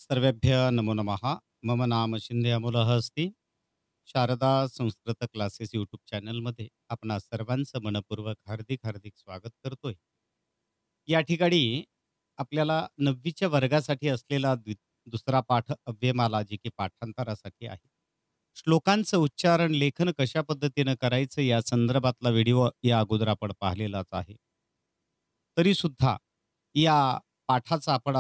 सर्वेभ्य नमो नमः. मम नाम शिंदे अमोलः अस्ति. शारदा संस्कृत क्लासेस यूट्यूब चॅनलमध्ये आपणा सर्वांचं मनपूर्वक हार्दिक हार्दिक स्वागत करतोय. या ठिकाणी आपल्याला 9वीच्या वर्गासाठी असलेला दुसरा पाठ अव्ययमाला जी की पाठांतरासाठी आहे. श्लोकांचं उच्चारण लेखन कशा पद्धतीनं करायचं या संदर्भातला व्हिडिओ या अगोदर आपण पाहिलेलाच आहे. तरी सुद्धा या पाठाचा आपण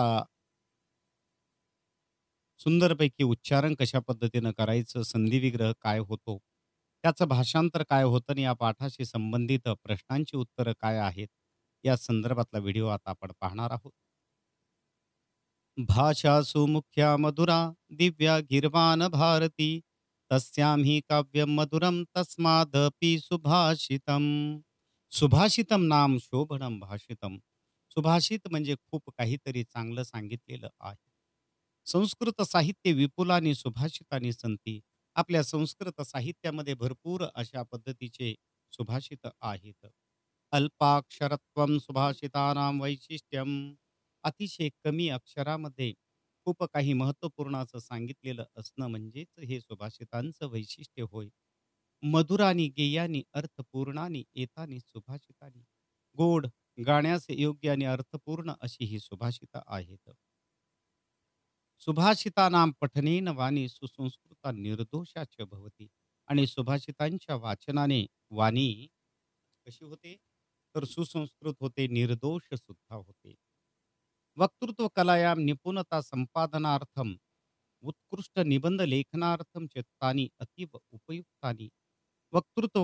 सुंदरपैकी उच्चारण कशा पद्धतीनं करायचं, संधिविग्रह काय होतो, त्याचं भाषांतर काय होतं आणि या पाठाशी संबंधित प्रश्नांची उत्तरं काय आहेत, या संदर्भातला व्हिडिओ आता आपण पाहणार आहोत. भाषासु मुख्या मधुरा दिव्या गीर्वाण भारती तस्यां हि काव्यम मधुरम तस्मादपि सुभाषितम. सुभाषितम नाम शोभनम भाषितम. सुभाषित म्हणजे खूप काहीतरी चांगलं सांगितलेलं आहे. संस्कृत साहित्य विपुल आणि सुभाषितांनी संती. आपल्या संस्कृत साहित्यामध्ये भरपूर अशा पद्धतीचे सुभाषित आहेत. अल्पाक्षरत्वम सुभाषितानां वैशिष्ट्यम. अतिशय कमी अक्षरामध्ये खूप काही महत्त्वपूर्ण असं सांगितलेलं असणं म्हणजेच हे सुभाषितांचं वैशिष्ट्य होय. मधुरानी गेयानी अर्थपूर्णानी एतानी सुभाषितानी. गोड, गाण्यास योग्य आणि अर्थपूर्ण अशी ही सुभाषित आहेत. सुभाषितानां पठनेन वाणी सुसंस्कृता निर्दोषाच भवती. आणि सुभाषितांच्या वाचनाने वाणी कशी होते, तर सुसंस्कृत होते, निर्दोष सुद्धा होते. वक्तृत्व कलायां निपुणता संपादनार्थम उत्कृष्ट निबंध लेखनार्थम चित्तानी अतीव उपयुक्तानी. वक्तृत्व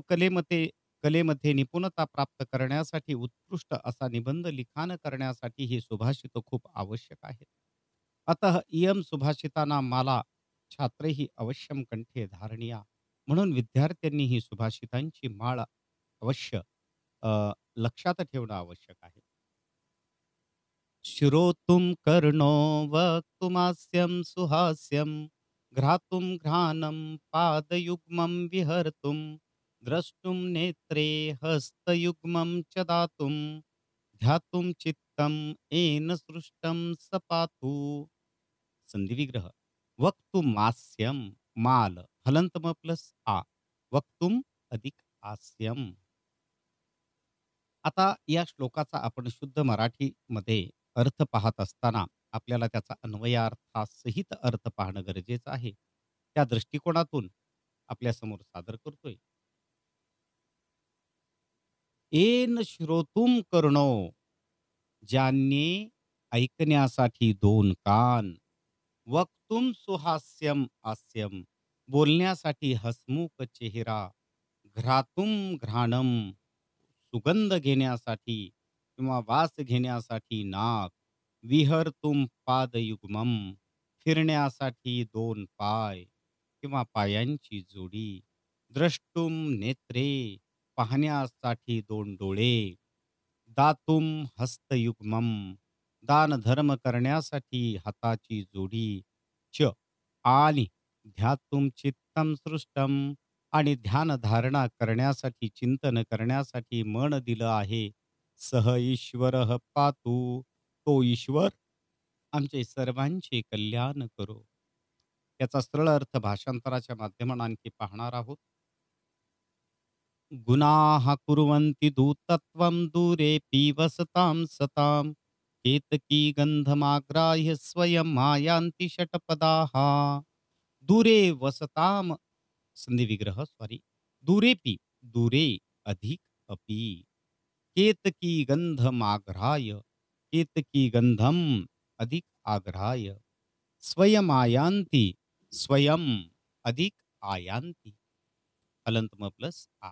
कलेमध्ये निपुणता प्राप्त करण्यासाठी उत्कृष्ट असा निबंध लिखाण करण्यासाठी हे सुभाषित खूप आवश्यक आहेत. अतः इयं सुभाषितानां माला छात्रैहि अवश्यम कंठे धारणीया. म्हणून विद्यार्थ्यांनी ही सुभाषितांची माळ अवश्य लक्षात ठेवणं आवश्यक आहे. श्रोतुम कर्णो वक्तुमास्यं सुहास्यं घ्रातुम घ्राणं पादयुग्मं विहर्तुं द्रष्टुं नेत्रे हस्तयुग्मं च दातुं ध्यातुं चित्तम येन सृष्टं सपातु. संधिविग्रह. वक्तुम मास्यम माल हलंतम प्लस आ. वक्तुम अधिक हास्यम. आता या श्लोकाचा आपण शुद्ध मराठीमध्ये अर्थ पाहत असताना आपल्याला त्याचा अन्वयार्थासहित अर्थ पाहणं गरजेचं आहे. त्या दृष्टिकोनातून आपल्यासमोर सादर करतोय. "येन श्रोतुम कर्णो." ज्यांनी ऐकण्यासाठी दोन कान. "वक्तुम सुहास्यम हास्यम." बोलण्यासाठी हसमुख चेहरा. "घ्रातुम घ्राणम." सुगंध घेण्यासाठी किंवा वास घेण्यासाठी नाक. "विहर्तुम पादयुग्मम." फिरण्यासाठी दोन पाय किंवा पायांची जोडी. "द्रष्टुम नेत्रे." पाहण्यासाठी दोन डोळे. "दातुम हस्तयुग्मम." दानधर्म करण्यासाठी हाताची जोडी. च आणि "ध्यातुम चित्तम सृष्टम." आणि ध्यान धारणा करण्यासाठी, चिंतन करण्यासाठी मन दिलं आहे. "सह ईश्वर पातु." तो ईश्वर आमचे सर्वांचे कल्याण करो. याचा सरळ अर्थ भाषांतराच्या माध्यमाने आणखी पाहणार आहोत. "गुणाः कुर्वन्ति दूतत्वं दूरेऽपि वसतां सतां केतकी गन्धमाग्राह्य स्वयं मायान्ति षट्पदाः." दूरे वसताम. संधिविग्रह सॉरी. दूरेपि दूरे अधिक अपि. केतकी गंधमाघ्राय. केतकी गंधम अधिक आग्राय. स्वयमायांती. स्वयं अधिक आयांती. हलंतम प्लस आ.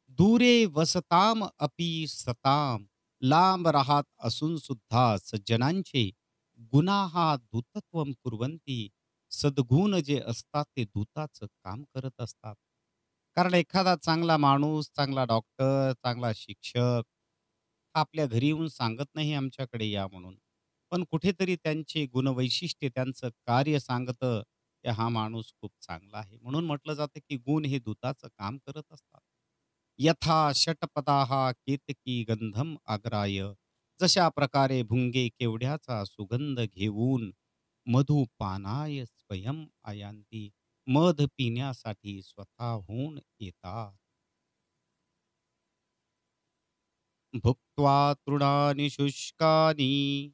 दूरे वसताम अपि सताम. लांब राहत असून सुद्धा सज्जनांचे गुणाहा दूतत्वम कुर्वंती. सद्गुण जे असतात ते दूताचं काम करत असतात. कारण एखादा चांगला माणूस, चांगला डॉक्टर, चांगला शिक्षक आपल्या घरी येऊन सांगत नाही आमच्याकडे या म्हणून. पण कुठेतरी त्यांचे गुणवैशिष्ट्य, त्यांचं कार्य सांगतं, की हा माणूस खूप चांगला आहे. म्हणून म्हटलं जातं, की गुण हे दूताचं काम करत असतात. यथा षटपदाः केतकी गंधम आग्राय. जशा प्रकारे भुंगे केवड्याचा सुगंध घेऊन मधुपानाय स्वयं आयांती. मध पिण्यासाठी स्वतःहून येतात. भुक्त्वा तृणानि शुष्कानि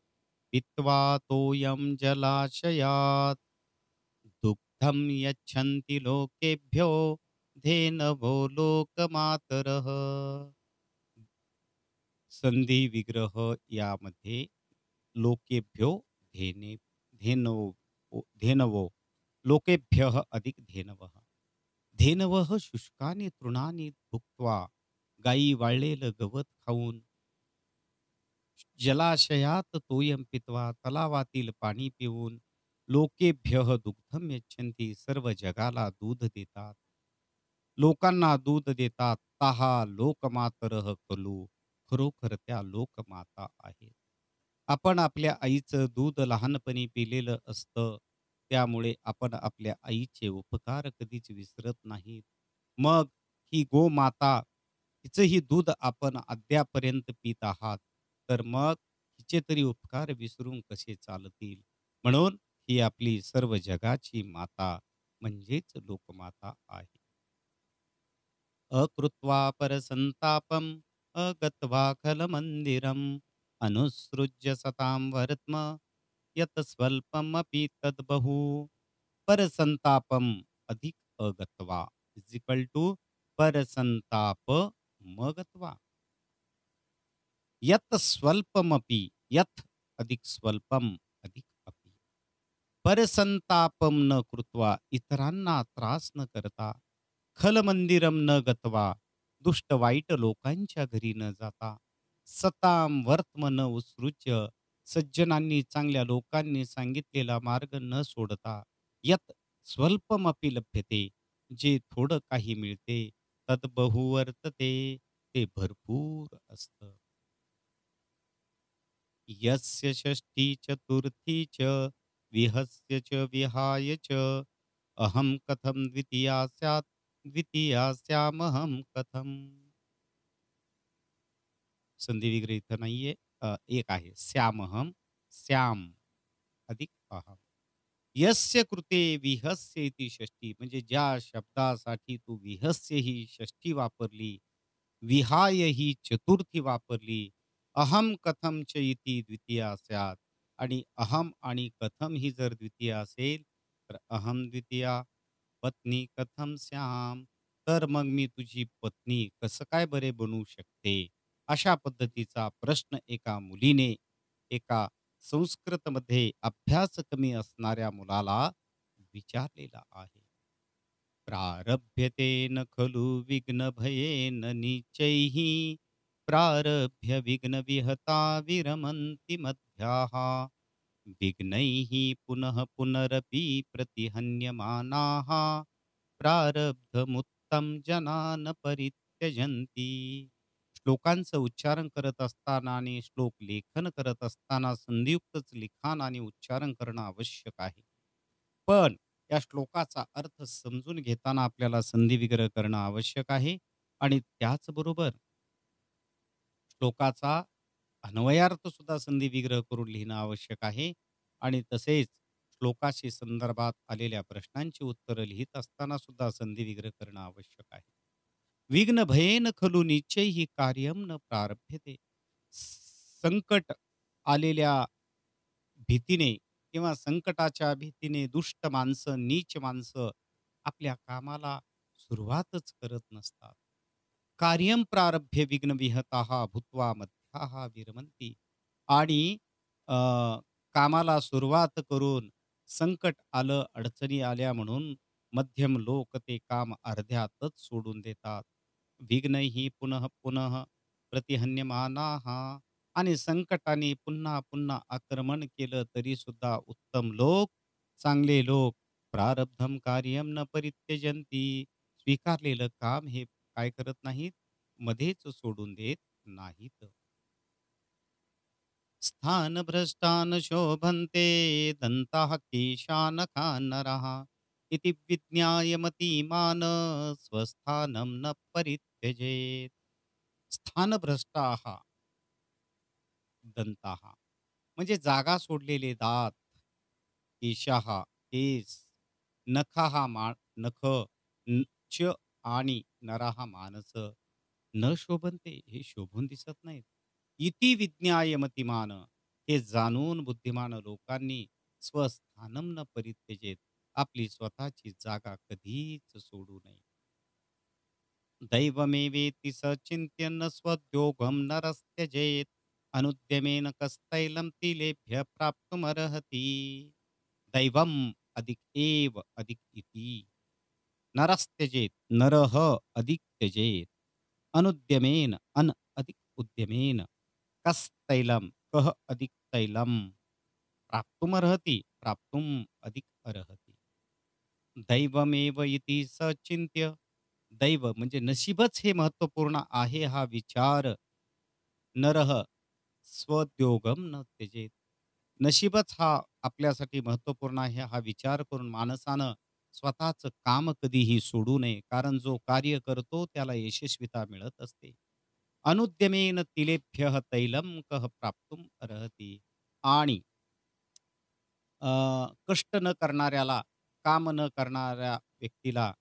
पीत्वा तोयं जलाशयात् दुग्धं यच्छन्ति लोकेभ्यो धेनवो लोकमातरः. संधी विग्रह यामध्ये लोकेभ्यो धेने धेनो धेनवो लोकेभ्यः अधिक धेनवः. धेनवः शुष्कानि तृणानि भुक्त्वा, गायी वाळलेलं गवत खाऊन, जलाशयात तोयम पित्वा, तलावातील पाणी पिऊन, लोकेभ्यः दुग्धम यच्छन्ति, सर्व जगाला दूध देतात. लोकांना दूध देतात. ताहा लोकमातरः खलु. खरोखर त्या लोकमाता आहेत. आपण आपल्या आईचं दूध लहानपणी पिलेलं असतं. त्यामुळे आपण आपल्या आईचे उपकार कधीच विसरत नाहीत. मग ही गोमाता, हिचंही दूध आपण अद्यापर्यंत पीत आहात. तर मग हिचे तरी उपकार विसरून कसे चालतील? म्हणून ही आपली सर्व जगाची माता म्हणजेच लोकमाता आहे. अकृत्वा परसंतापम अगत्वा खलमंदिरम अनुसृज्य सतां वर्त्म यत स्वल्पमपि तद्बहु. परसंतापम अधिक अगत्वा इज इक्वल टू परसंताप मगत्वा. यत स्वल्पमपि, यथ अधिक स्वल्पम अधिक अपि. परसंतापम न कृत्वा, इतरांना त्रास न करता. खल मंदिरम न गत्वा, दुष्ट वाईट लोकांच्या घरी न जाता. सताम वर्तम न उत्सृज्य, सज्जनांनी चांगल्या लोकांनी सांगितलेला मार्ग न सोडता. यत स्वल्पमपि लभ्यते, जे थोडं काही मिळते. तद बहुवर्तते, ते भरपूर असतं. यस्य षष्ठी चतुर्थी च विहस्य च विहाय च अहं कथं द्वितीया स्यात् द्वितीया स्यामहं कथं. संधी विग्रह इथं नाहीये. एक आहे श्यामहम, श्याम अधिक अहम. यस्य कृते विहस्य इति षष्ठी, म्हणजे ज्या शब्दासाठी तू विहस्य ही षष्ठी वापरली, विहाय ही चतुर्थी वापरली, अहम कथम च इति द्वितीया स्यात्, आणि अहम आणि कथम ही जर द्वितीया असेल तर अहम द्वितीया पत्नी कथम श्याम, तर मग मी तुझी पत्नी कसं काय बरे बनवू शकते? अशा पद्धतीचा प्रश्न एका मुलीने एका संस्कृतमध्ये अभ्यास कमी असणाऱ्या मुलाला विचारलेला आहे. प्रारभ्यते खलु विघ्न भयेन निचैः प्रारभ्य विघ्न विहता विरमन्ति मध्याः विघ्नैः पुनः पुनरपि प्रतिहन्यमानाः प्रारब्धमुत्तम जनान परित्यजन्ति. श्लोकांचं उच्चारण करत असताना आणि श्लोक लेखन करत असताना संधियुक्तच लिखाण आणि उच्चारण करणं आवश्यक आहे. पण या श्लोकाचा अर्थ समजून घेताना आपल्याला संधी विग्रह करणं आवश्यक आहे आणि त्याचबरोबर श्लोकाचा अन्वयार्थ सुद्धा संधी विग्रह करून लिहिणं आवश्यक आहे. आणि तसेच श्लोकाशी संदर्भात आलेल्या प्रश्नांची उत्तरं लिहित असताना सुद्धा संधी विग्रह करणं आवश्यक आहे. विघ्न भयेन खलु निश्चयही कार्यम न प्रारभ्यते. संकट आलेल्या भीतीने किंवा संकटाच्या भीतीने दुष्ट माणसं, नीच माणसं आपल्या कामाला सुरुवातच करत नसतात. कार्यम प्रारभ्य विघ्न विहताः भूत्वा मध्याः विरमंती. आणि अ, कामाला सुरुवात करून संकट आलं, अडचणी आल्या म्हणून मध्यम लोक ते काम अर्ध्यातच सोडून देतात. विघ्नैः पुनः पुनः प्रतिहन्यमानाः. आणि संकटाने पुन्हा पुन्हा आक्रमण केलं तरी सुद्धा उत्तम लोक, चांगले लोक प्रारब्धम कार्यम न परित्यजंती, स्वीकारलेलं काम हे काय करत नाहीत, मध्येच सोडून देत नाहीत. स्थान भ्रष्टान शोभन्ते दंताः केशानखान्नरः इति विज्ञाय मतीमान स्वस्थानं न परित्यजेत. स्थानभ्रष्टाः दंताः म्हणजे जागा सोडलेले दात, केशः केस, नखः नख, च आणि नरः मानस न शोभन्ते हे शोभून दिसत नाहीत. इति विज्ञाय मतिमान हे जाणून बुद्धिमान लोकांनी स्वस्थानं न परित्यजेत आपली स्वतःची जागा कधीच सोडू नये. दैवमेवेति स चिंत्यन स्वोद्योगं नरस्त्यजेत अनुद्यमेन कस्तैलं तिलेभ्य प्राप्तुमर्हति. दैवम अधिक एव अधिक इति नरस्त्यजेत नरह अधिक त्यजेत अनुद्यमेन अन अधिक उद्यमेन कस्तैलम कह अधिक तैलम प्राप्तुमर्हति प्राप्तुम अधिक अर्हति. दैवमेव इति सचिंत्य दैव म्हणजे नशीबच हे महत्त्वपूर्ण आहे हा विचार नरह स्वोद्योगम न त्यजेत. नशीबच हा आपल्यासाठी महत्त्वपूर्ण आहे हा विचार करून माणसानं स्वतःचं काम कधीही सोडू नये. कारण जो कार्य करतो त्याला यशस्वीता मिळत असते. अनुद्यमेन तिलेभ्यः तैलम कह प्राप्तुम अर्हति. आणि कष्ट न करणाऱ्याला, काम न करणाऱ्या व्यक्तीला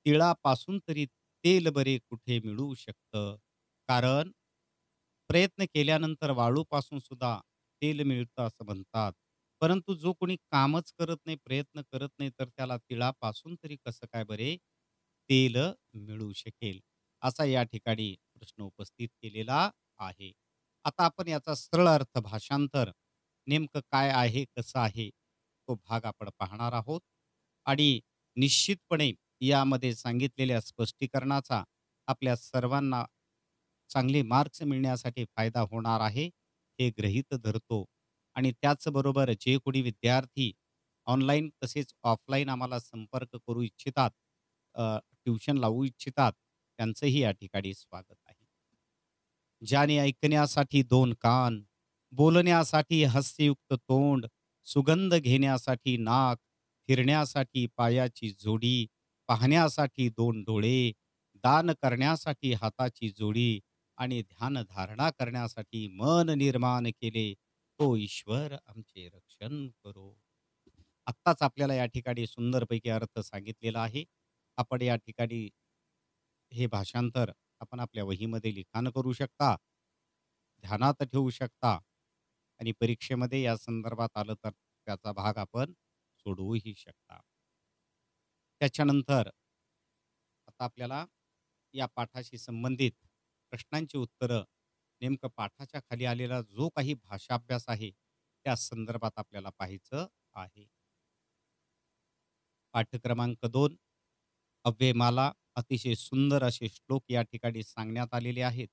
तिळापासून तरी तेल बरे कुठे मिळू शकतं. कारण प्रयत्न केल्यानंतर वाळूपासून सुद्धा तेल मिळतं असं म्हणतात. परंतु जो कोणी कामच करत नाही, प्रयत्न करत नाही, तर त्याला तिळापासून तरी कसं काय बरे तेल मिळू शकेल? असा या ठिकाणी प्रश्न उपस्थित केलेला आहे. आता आपण याचा सरळ अर्थ भाषांतर नेमकं काय आहे, कसं आहे, तो भाग आपण पाहणार आहोत. आणि निश्चितपणे यामध्ये सांगितलेल्या स्पष्टीकरणाचा आपल्या सर्वांना चांगले मार्क्स मिळण्यासाठी फायदा होणार आहे, हे गृहीत धरतो. आणि त्याचबरोबर जे कोणी विद्यार्थी ऑनलाईन तसेच ऑफलाईन आम्हाला संपर्क करू इच्छितात, ट्युशन लावू इच्छितात, त्यांचंही या ठिकाणी स्वागत आहे. ज्याने ऐकण्यासाठी 2 कान, बोलण्यासाठी हास्ययुक्त तोंड, सुगंध घेण्यासाठी नाक, फिरण्यासाठी पायाची जोडी, पाहण्यासाठी 2 डोळे, दान करण्यासाठी हाताची जोडी आणि ध्यानधारणा करण्यासाठी मन निर्माण केले, तो ईश्वर आमचे रक्षण करो. आत्ताच आपल्याला या ठिकाणी सुंदरपैकी अर्थ सांगितलेला आहे. आपण या ठिकाणी हे भाषांतर आपण आपल्या वहीमध्ये लिखाण करू शकता, ध्यानात ठेवू शकता आणि परीक्षेमध्ये या संदर्भात आलं तर त्याचा भाग आपण सोडवूही शकता. त्याच्यानंतर आता आपल्याला या पाठाशी संबंधित प्रश्नांची उत्तरं नेमकं पाठाच्या खाली आलेला जो काही भाषाभ्यास आहे, त्या संदर्भात आपल्याला पाहायचं आहे. पाठ क्रमांक 2 अव्ययमाला अतिशय सुंदर असे श्लोक या ठिकाणी सांगण्यात आलेले आहेत.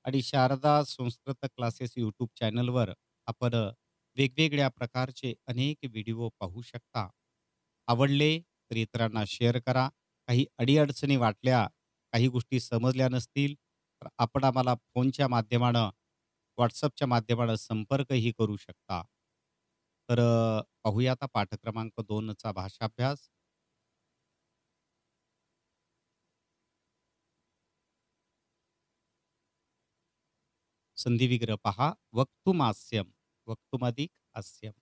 आणि शारदा संस्कृत क्लासेस यूट्यूब चॅनलवर आपण वेगवेगळ्या प्रकारचे अनेक व्हिडिओ पाहू शकता. आवडले तर इतरांना शेअर करा. काही अडीअडचणी वाटल्या, काही गोष्टी समजल्या नसतील, तर आपण आम्हाला फोनच्या माध्यमानं, व्हॉट्सअपच्या माध्यमानं संपर्कही करू शकता. तर पाहूया आता पाठ क्रमांक 2 चा भाषाभ्यास. संधिविग्रह पहा. वक्तुमास्यम, वक्तुमधिक हास्यम.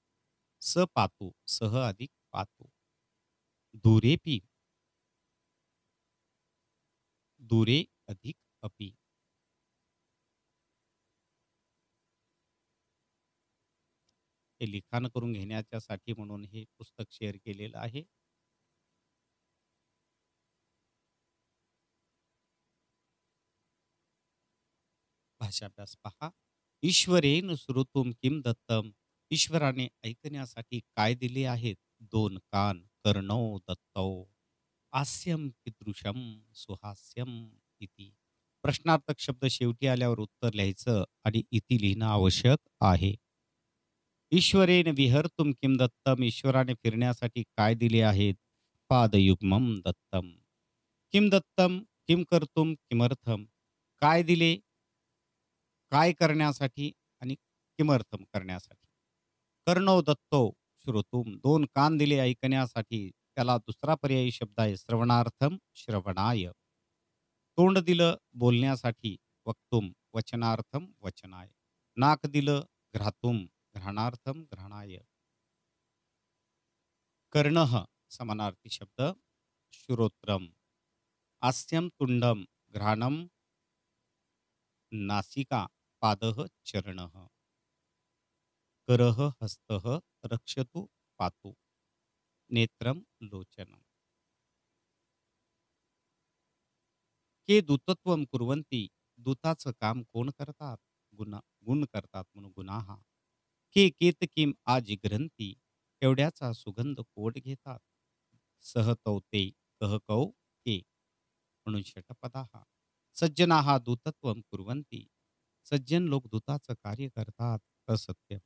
स पातु, सह अधिक पातु. दूरेपि, दूरे अधिक अपि. हे लिखाण करून घेण्याच्यासाठी म्हणून हे पुस्तक शेअर केलेलं आहे. भाषाभ्यास पहा. ईश्वरेन श्रोतुम किम दत्तम. ईश्वराने ऐकण्यासाठी काय दिले आहेत? 2 कान. कर्णो दत्तौ. हास्यम कीदृशम सुहास्यम इति. प्रश्नार्थक शब्द शेवटी आल्यावर उत्तर लिहायचं आणि इति लिहिणं आवश्यक आहे. ईश्वरेन विहर्तुम किम दत्तम. ईश्वराने फिरण्यासाठी काय दिले आहेत? पादयुग्मम दत्तम. किम दत्तम, किम कर्तुम, किमर्थम. काय दिले, काय करण्यासाठी आणि किमर्थम करण्यासाठी. कर्णो दत्तो श्रोतुम. 2 कान दिले ऐकण्यासाठी. त्याला दुसरा पर्यायी शब्द आहे श्रवणार्थम, श्रवणाय. तोंड दिलं बोलण्यासाठी वक्तुम, वचनार्थम, वचनाय. नाक दिलं घ्रातुम, घ्राणार्थम, घ्राणाय. कर्णः समानार्थी शब्द श्रोत्रम, हास्यम तुंडम घ्राणम, नासिका पादः चरणः, करः हस्तः, रक्षतु पातु, नेत्रम लोचनम. के दूतत्वम कुर्वन्ती, दूताचं काम कोण करतात? गुण करतात म्हणून गुणाहा. के केतकीम आजिघ्रंती, केवड्याचा सुगंध कोट घेतात. सहतौते कहकौ के, म्हणून षटपदाहा. सज्जनाहा दूतत्वम कुर्वन्ती, सज्जन लोक दूताचं कार्य करतात. असत्यम.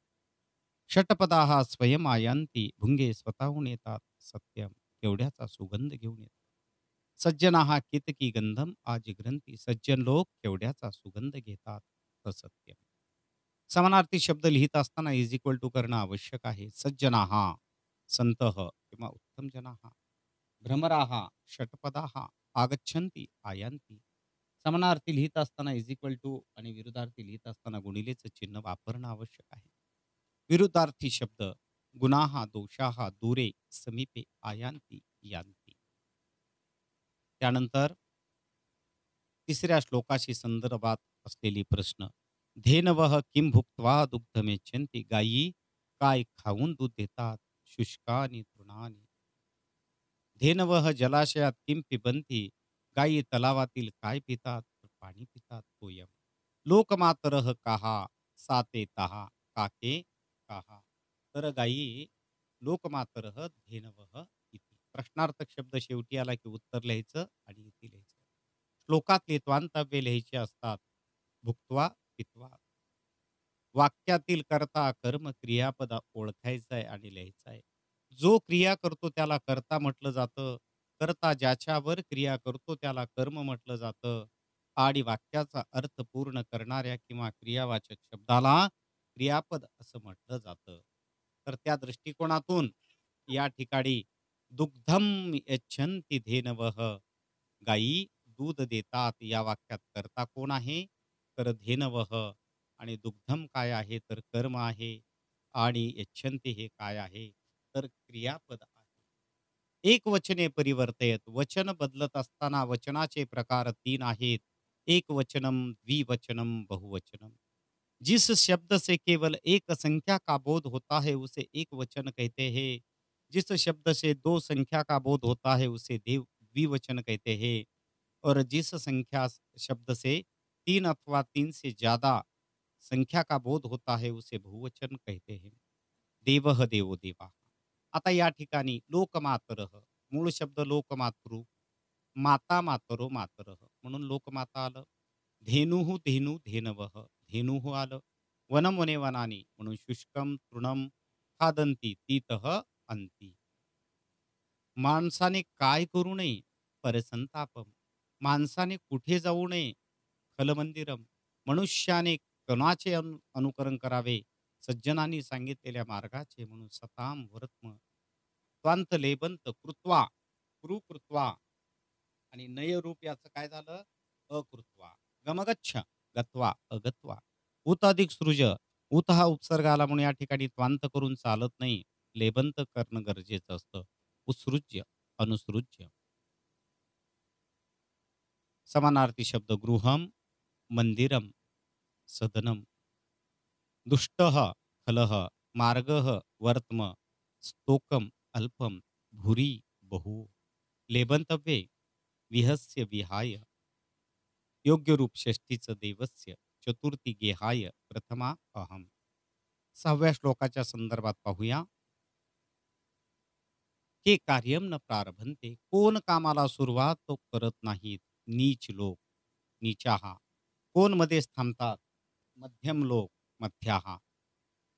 षटपदाहा स्वयं आयांती, भुंगे स्वतःहून येतात. सत्यम. केवड्याचा सुगंध घेऊन येतात. सज्जनाहा केतकी गंधम आजिघ्रंती, सज्जन लोक केवड्याचा सुगंध घेतात. असत्यम. समानार्थी शब्द लिहित असताना इज इक्वल टू करणं आवश्यक आहे. सज्जनाहा संतः किंवा उत्तम जनाहा, भ्रमराहा षटपदाहा, आगच्छन्ति आयांती. समानार्थी लिहित असताना इज इक्वल टू आणि विरुद्धार्थी लिहित असताना गुणिलेचं चिन्ह वापरणं आवश्यक आहे. विरुद्धार्थी शब्द गुणाहा दोषाहा दूरे समीपे आयांती यांती. त्यानंतर तिसऱ्या श्लोकाशी संदर्भात असलेली प्रश्न. धेनवः किं भुक्त्वा दुग्धमेच्छन्ति, गायी काय खाऊन दूध देतात. शुष्कानि तृणानि. धेनवः जलाशयात किं पिबन्ति, गायी तलावातील काय पितात. तर पाणी पितात. तोयम. लोकमातरः काहा, साते तहा, काके काहा. तर गायी लोकमातरः धेनवः इति. प्रश्नार्थक शब्द शेवटी आला की उत्तर लिहायचं आणि इति लिहायचं. श्लोकातले त्वांतव्य लिहायचे असतात. भुक्त्वा पित्वा. वाक्यातील कर्ता कर्म क्रियापद ओळखायचं आहे आणि लिहायचं आहे. जो क्रिया करतो त्याला कर्ता म्हटलं जातं. कर्ता ज्याच्यावर क्रिया करतो त्याला कर्म म्हटलं जातं. आणि वाक्याचा अर्थ पूर्ण करणाऱ्या किंवा क्रियावाचक शब्दाला क्रियापद असं म्हटलं जातं. तर त्या दृष्टिकोनातून या ठिकाणी दुग्धम यच्छन्ति धेनवः, गायी दूध देतात, या वाक्यात कर्ता कोण आहे? तर धेनवः. आणि दुग्धम काय आहे? तर कर्म आहे. आणि यच्छन्ति हे काय आहे? तर क्रियापद आहे. एक वचने परिवर्तयत, वचन बदलत असताना वचनाचे प्रकार तीन आहेत. एक वचनम, द्विवचनम, बहुवचनम. जिस शब्द से केवल एक संख्या का बोध होता है उसे एक वचन कहते हैं। जिस शब्द से दो संख्या का बोध होता है उसे देव द्विवचन कहते हैं। और जिस संख्या शब्द से तीन अथवा तीन से ज्यादा संख्या का बोध होता है उसे बहुवचन कहते हैं. देवः देवो देवा. आता या ठिकाणी लोकमातरः, मूळ शब्द लोकमातृ, माता मातरो मातरः म्हणून लोकमाता आलं. धेनुः धेनू धेनवः, धेनुः आलं. वनम वने वनानी म्हणून शुष्कम तृणम, खादंती तीतः अंती. माणसाने काय करू नये? परसंतापम. माणसाने कुठे जाऊ नये? खलमंदिरम. मनुष्याने कोणाचे अनुकरण करावे? सज्जनांनी सांगितलेल्या मार्गाचे, म्हणून सताम वर्त्म. त्वांत लेबंत कृत्वा, कृत्वा आणि नयरूप याचं काय झालं? अकृत्वा. गमगच्छ गत्वा अगत्वा. उत अधिक सृज. उत हा उपसर्ग आला म्हणून या ठिकाणी त्वांत करून चालत नाही. लेबंत करणं गरजेचं असतं. उत्सृज्य अनुसृज्य. समानार्थी शब्द गृहम, मंदिरम, सदनम. दुष्टः खलः, मार्गः वर्त्म, स्तोकम अल्पम, भूरी बहु. लेबंतव्ये विहस्य विहाय. योग्य रूप षष्ठीचं देवस्य, चतुर्थी गेहाय, प्रथमा अहम. सहाव्या श्लोकाच्या संदर्भात पाहूया. के कार्यम न प्रारभंते, कोण कामाला सुरुवात तो करत नाहीत. नीच लोक, नीचाहा. कोण मध्येच थांबतात. मध्यम लोक, मध्याहा.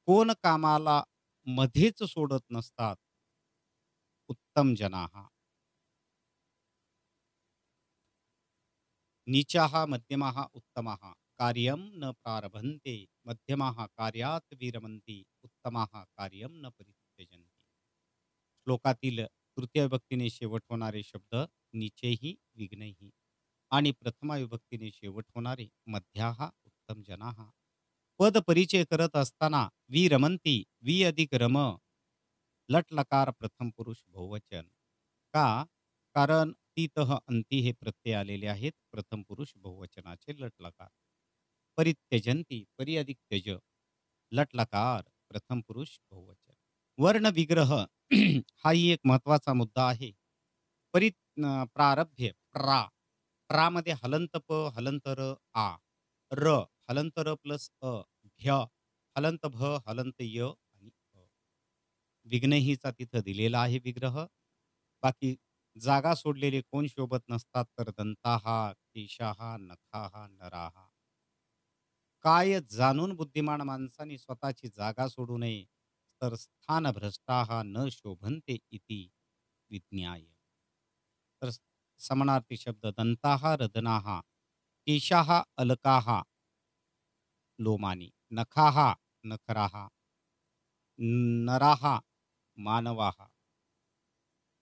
कोण कामाला मध्येच सोडत नसतात. उत्तम जनाहा. नीचाहा मध्यमाहा उत्तमाहा. कार्यम न प्रारभन्ते, मध्यमाहा कार्यात विरमन्ति, उत्तमाहा कार्यम न परित्यजन्ति. श्लोकातील तृतीय विभक्तीने शेवट होणारे शब्द नीचेही विघ्नही आणि प्रथमा विभक्तीने शेवट होणारे मध्याहा उत्तम जनाहा. पद परिचय करत असताना विरमंती, वि अधिक रम, लट लकार प्रथम पुरुष बहुवचन. का? कारण तीतः अंती हे प्रत्यय आलेले आहेत प्रथम पुरुष बहुवचनाचे लट लकार. परित्यजंती परी अधिक त्यज लट लकार प्रथम पुरुष बहुवचन. वर्ण विग्रह हाही एक महत्वाचा मुद्दा आहे. प्रारभ्य प्रामध्ये हलंत प हलंत र आ र हलंत र प्लस अ भ्य हलंत भ हलंत य आणि अ. विघ्नहीचा तिथं दिलेला आहे विग्रह. बाकी जागा सोडलेले कोण शोभत नसतात तर दंताहा, केशाहा, नखाहा, नराहा. काय जाणून बुद्धिमान माणसाने स्वतःची जागा सोडू नये, तर स्थानभ्रष्टाहा न शोभन्ते इति विज्ञाय. तर समानार्थी शब्द दंताहा रदनाहा, केशाहा अलकाहा लोमानी, नखाहा नखराहा, नराहा मानवाहा.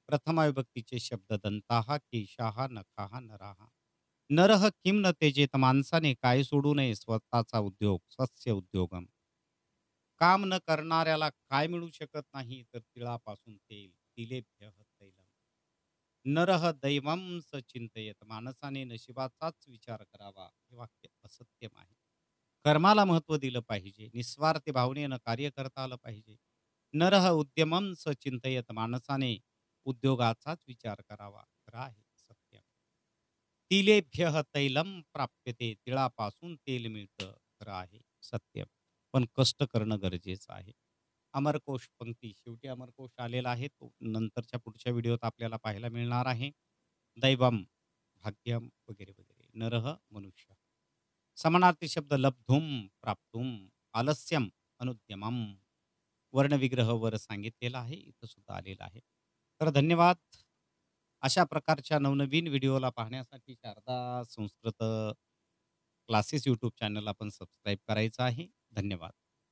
प्रथमा विभक्तीचे शब्द दंताहा, केशाहा, नखाहा, नराहा. नरह किम न तेजेत माणसाने काय सोडू नये स्वतःचा उद्योग स्वस्य उद्योगम. काम न करणाऱ्याला काय मिळू शकत नाही तर तिळापासून तेल तिलेभ्य तैलम. नरह दैवम स चिंतयत माणसाने नशिबाचाच विचार करावा. हे वाक्य असत्यम आहे. कर्माला महत्व दिलं पाहिजे. निस्वार्थ भावनेनं कार्य करता आलं पाहिजे. नरह उद्यमम स चिंतयत माणसाने उद्योगाचाच विचार करावा. खरं आहे सत्य. तिलेभ्य तैलम प्राप्यते तिळापासून तेल मिळतं. खरं आहे सत्य. पण कष्ट करणं गरजेचं आहे. अमरकोश पंक्ती शेवटी अमरकोश आलेला आहे. तो नंतरच्या पुढच्या व्हिडिओत आपल्याला पाहायला मिळणार आहे. दैवम, भाग्यम वगैरे, वगैरे. नरः मनुष्य. समानार्थी शब्द लब्धुम, प्राप्तुम, आलस्यम, अनुद्यमम. वर्णविग्रह वर सांगितलेला आहे. इथं सुद्धा आलेला आहे. तर धन्यवाद. अशा प्रकारच्या नवनवीन व्हिडिओला पाहण्यासाठी Sharada Sanskrit classes YouTube channel आपण सबस्क्राईब करायचं आहे. धन्यवाद.